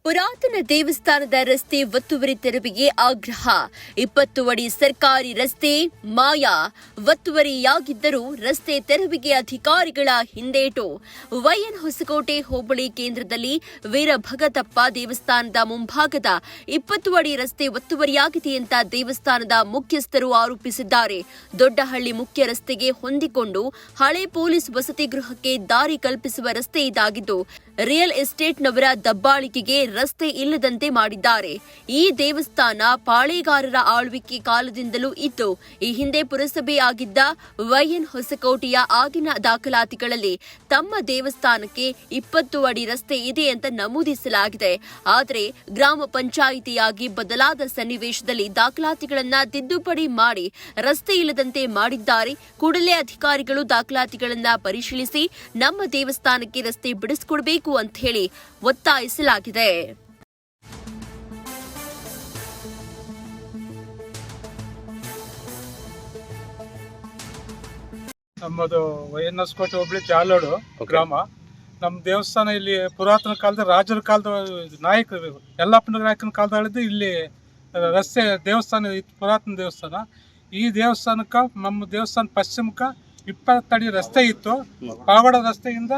ಪುರಾತನ ದೇವಸ್ಥಾನದ ರಸ್ತೆ ಒತ್ತುವರಿ ತೆರವಿಗೆ ಆಗ್ರಹ. 20 ಅಡಿ ಸರ್ಕಾರಿ ರಸ್ತೆ ಮಾಯ. ಒತ್ತುವರಿಯಾಗಿದ್ದರೂ ರಸ್ತೆ ತೆರವಿಗೆ ಅಧಿಕಾರಿಗಳ ಹಿಂದೇಟು. ವೈಎನ್ ಹೊಸಕೋಟೆ ಹೋಬಳಿ ಕೇಂದ್ರದಲ್ಲಿ ವೀರಭಗತಪ್ಪ ದೇವಸ್ಥಾನದ ಮುಂಭಾಗದ 20 ಅಡಿ ರಸ್ತೆ ಒತ್ತುವರಿಯಾಗಿದೆ ಅಂತ ದೇವಸ್ಥಾನದ ಮುಖ್ಯಸ್ಥರು ಆರೋಪಿಸಿದ್ದಾರೆ. ದೊಡ್ಡಹಳ್ಳಿ ಮುಖ್ಯ ರಸ್ತೆಗೆ ಹೊಂದಿಕೊಂಡು ಹಳೆ ಪೊಲೀಸ್ ವಸತಿ ಗೃಹಕ್ಕೆ ದಾರಿ ಕಲ್ಪಿಸುವ ರಸ್ತೆ ಇದಾಗಿದ್ದು, ರಿಯಲ್ ಎಸ್ಟೇಟ್ನವರ ದಬ್ಬಾಳಿಕೆಗೆ ರಸ್ತೆ ಇಲ್ಲದಂತೆ ಮಾಡಿದ್ದಾರೆ. ಈ ದೇವಸ್ಥಾನ ಪಾಳೇಗಾರರ ಆಳ್ವಿಕೆ ಕಾಲದಿಂದಲೂ ಇತ್ತು. ಈ ಹಿಂದೆ ಪುರಸಭೆ ಆಗಿದ್ದ ವೈಎನ್ ಹೊಸಕೋಟೆಯ ಆಗಿನ ದಾಖಲಾತಿಗಳಲ್ಲಿ ತಮ್ಮ ದೇವಸ್ಥಾನಕ್ಕೆ 20 ಅಡಿ ರಸ್ತೆ ಇದೆ ಅಂತ ನಮೂದಿಸಲಾಗಿದೆ. ಆದರೆ ಗ್ರಾಮ ಪಂಚಾಯಿತಿಯಾಗಿ ಬದಲಾದ ಸನ್ನಿವೇಶದಲ್ಲಿ ದಾಖಲಾತಿಗಳನ್ನ ತಿದ್ದುಪಡಿ ಮಾಡಿ ರಸ್ತೆ ಇಲ್ಲದಂತೆ ಮಾಡಿದ್ದಾರೆ. ಕೂಡಲೇ ಅಧಿಕಾರಿಗಳು ದಾಖಲಾತಿಗಳನ್ನ ಪರಿಶೀಲಿಸಿ ನಮ್ಮ ದೇವಸ್ಥಾನಕ್ಕೆ ರಸ್ತೆ ಬಿಡಿಸಿಕೊಡಬೇಕು ಅಂತ ಹೇಳಿ ಒತ್ತಾಯಿಸಲಾಗಿದೆ. ನಮ್ಮದು ವೈಎನ್ ಹೊಸಕೋಟೆ ಹೋಬಳಿ ಜಾಲೋಡು ಗ್ರಾಮ. ನಮ್ಮ ದೇವಸ್ಥಾನ ಇಲ್ಲಿ ಪುರಾತನ ಕಾಲದ ರಾಜರ ಕಾಲದ ನಾಯಕರು ಯಲ್ಲಪ್ಪನ ನಾಯಕನ ಕಾಲದಲ್ಲಿದ್ದು ಇಲ್ಲಿ ರಸ್ತೆ ದೇವಸ್ಥಾನ ಇತ್ತು, ಪುರಾತನ ದೇವಸ್ಥಾನ. ಈ ದೇವಸ್ಥಾನಕ್ಕೆ ನಮ್ಮ ದೇವಸ್ಥಾನ ಪಶ್ಚಿಮಕ್ಕೆ 20 ಅಡಿ ರಸ್ತೆ ಇತ್ತು. ಪಾವಡ ರಸ್ತೆಯಿಂದ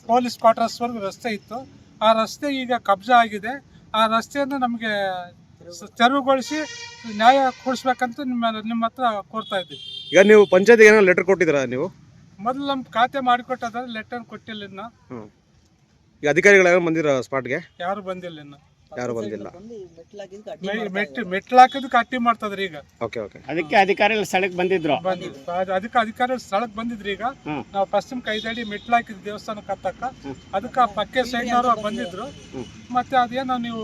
ಪೊಲೀಸ್ ಕ್ವಾರ್ಟರ್ಸ್ವರೆಗೂ ರಸ್ತೆ ಇತ್ತು. ಆ ರಸ್ತೆ ಈಗ ಕಬ್ಜಾ ಆಗಿದೆ. ಆ ರಸ್ತೆಯನ್ನು ನಮಗೆ ತೆರವುಗೊಳಿಸಿ ನ್ಯಾಯ ಕೊಡಿಸ್ಬೇಕಂತ ನಿಮ್ಮ ಹತ್ರ ಕೋರ್ತಾ ಇದ್ದೀವಿ. ಈಗ ನೀವು ಪಂಚಾಯತ್ಗೆ ಏನೋ ಲೆಟರ್ ಕೊಟ್ಟಿದ್ದೀರಾ? ನೀವು ಮೊದಲು ನಮ್ಮ ಖಾತೆ ಮಾಡಿಕೊಟ್ಟಾದ್ರೆ ಲೆಟರ್ ಕೊಟ್ಟಿಲ್ಲ. ಇನ್ನು ಈಗ ಅಧಿಕಾರಿಗಳು ಯಾರು ಬಂದಿರೋ ಸ್ಪಾಟ್ಗೆ? ಯಾರು ಬಂದಿಲ್ಲ. ಇನ್ನು ಯಾರು ಬಂದಿಲ್ಲ. ಮೆಟ್ಲು ಹಾಕೋದಕ್ಕೆ ಅಟ್ಟಿ ಮಾಡ್ತದ್ರಿ ಈಗ. ಅದಕ್ಕೆ ಅಧಿಕಾರಿಗಳು ಸ್ಥಳಕ್ಕೆ ಬಂದಿದ್ರು. ಅದಕ್ಕೆ ಅಧಿಕಾರಿಗಳು ಸ್ಥಳಕ್ಕೆ ಬಂದಿದ್ರಿ. ಈಗ ನಾವು ಪಶ್ಚಿಮ 5 ಅಡಿ ಮೆಟ್ಲು ಹಾಕಿದ್ವಿ ದೇವಸ್ಥಾನಕ್ಕೆ ಹತ್ತಕ್ಕ. ಅದಕ್ಕೆ ಪಕ್ಕೆ ಸೈಡ್ನವರು ಬಂದಿದ್ರು. ಮತ್ತೆ ಅದೇನೋ ನೀವು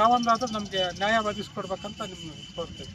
ಕಾವಂದಾದ್ರೂ ನಮ್ಗೆ ನ್ಯಾಯ ಒದಗಿಸ್ಕೊಡ್ಬೇಕಂತ ನಿಮ್ಗೆ ಕೋರ್ತೀವಿ.